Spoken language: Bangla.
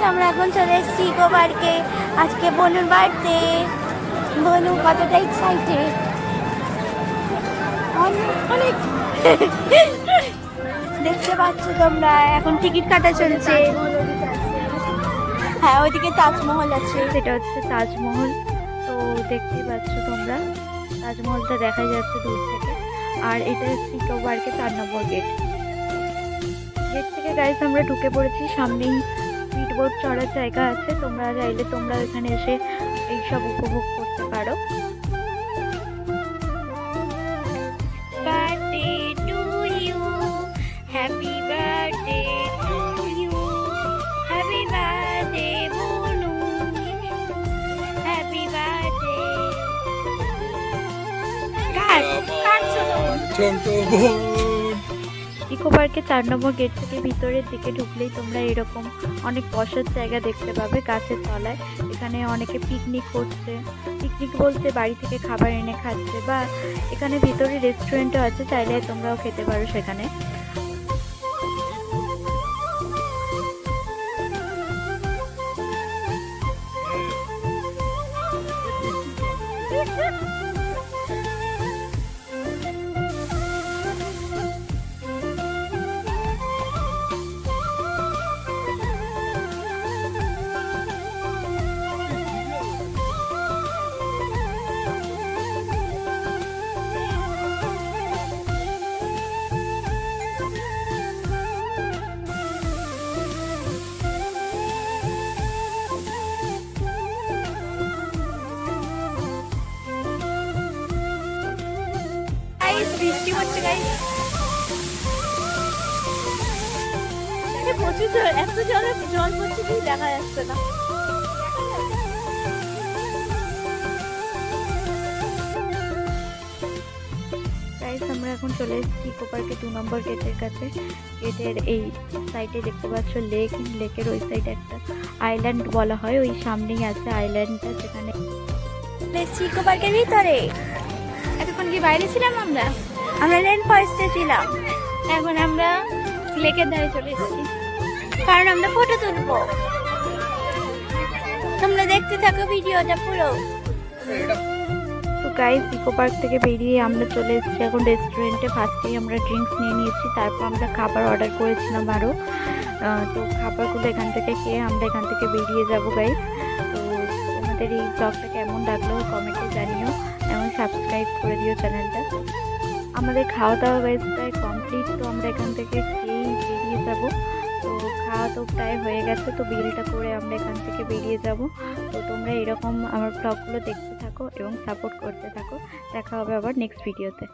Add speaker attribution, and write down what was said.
Speaker 1: আমরা এখন চলে এসেছি ইকো পার্কে। আজকে বনুর বার্থডে। বনু কতটা এক্সাইটেড, অনেক দেখতে পাচ্ছ তোমরা। এখন টিকিট কাটা চলছে। হ্যাঁ, ওইদিকে তাজমহল আছে, সেটা হচ্ছে তাজমহল। তো দেখতেই পাচ্ছ তোমরা, তাজমহলটা দেখা যাচ্ছে দূর থেকে। আর এটা হচ্ছে ইকো পার্কের 4 নম্বর গেট। গেট থেকে গাইস আমরা ঢুকে পড়েছি। সামনেই স্পিড বোট চড়ার জায়গা আছে, তোমরা চাইলে তোমরা এখানে এসে এইসব উপভোগ করতে পারো। Birthday to you, happy birthday to you, happy birthday বনু, হ্যাপি বার্থডে। ইকো পার্কে 4 নম্বর গেট থেকে ভিতরের দিকে ঢুকলেই তোমরা এরকম অনেক বসার জায়গা দেখতে পাবে গাছের তলায়। এখানে অনেকে পিকনিক করছে, পিকনিক বলতে বাড়ি থেকে খাবার এনে খাচ্ছে, বা এখানে ভিতরে রেস্টুরেন্টও আছে, চাইলে তোমরাও খেতে পারো সেখানে। বৃষ্টি হচ্ছে গাইস, প্রচুর এত জল পড়ছে কি দেখা যাচ্ছে না। গাইস আমরা এখন চলে এসেছি ইকো পার্কে 2 নম্বর গেটের কাছে। গেটের এই সাইডে দেখতে পাচ্ছ লেক, লেকের ওই সাইডে একটা আইল্যান্ড বলা হয়, ওই সামনেই আছে আইল্যান্ডটা। সেখানে ইকো পার্কের ভিতরে এতক্ষণ কি বাইরে ছিলাম, আমরা রেন ফরেস্টে ছিলাম। এখন আমরা লেকের ধারে চলে এসেছি, কারণ আমরা ফটো তুলবো। তোমরা দেখতে থাকো ভিডিওটা পুরো। তো গাইস ইকো পার্ক থেকে বেরিয়ে আমরা চলে এসেছি এখন রেস্টুরেন্টে। ফার্স্টেই আমরা ড্রিঙ্কস নিয়ে নিয়েছি, তারপর আমরা খাবার অর্ডার করেছিলাম আরও। তো খাবারগুলো এখান থেকে খেয়ে আমরা এখান থেকে বেরিয়ে যাব গাইস। তো তোমাদের এই ব্লগটা কেমন লাগলো কমেন্টে জানিও, এবং সাবস্ক্রাইব করে দিও চ্যানেলটা। আমাদের খাওয়া দাওয়া গাইস প্রায় কমপ্লিট, তো আমরা এখান থেকে খেয়েই বেরিয়ে যাব। তো খাওয়া তো প্রায় হয়ে গেছে, তো বিলটা করে আমরা এখান থেকে বেরিয়ে যাব। তো তোমরা এরকম আমার ব্লগগুলো দেখতে থাকো এবং সাপোর্ট করতে থাকো। দেখা হবে আবার নেক্সট ভিডিওতে।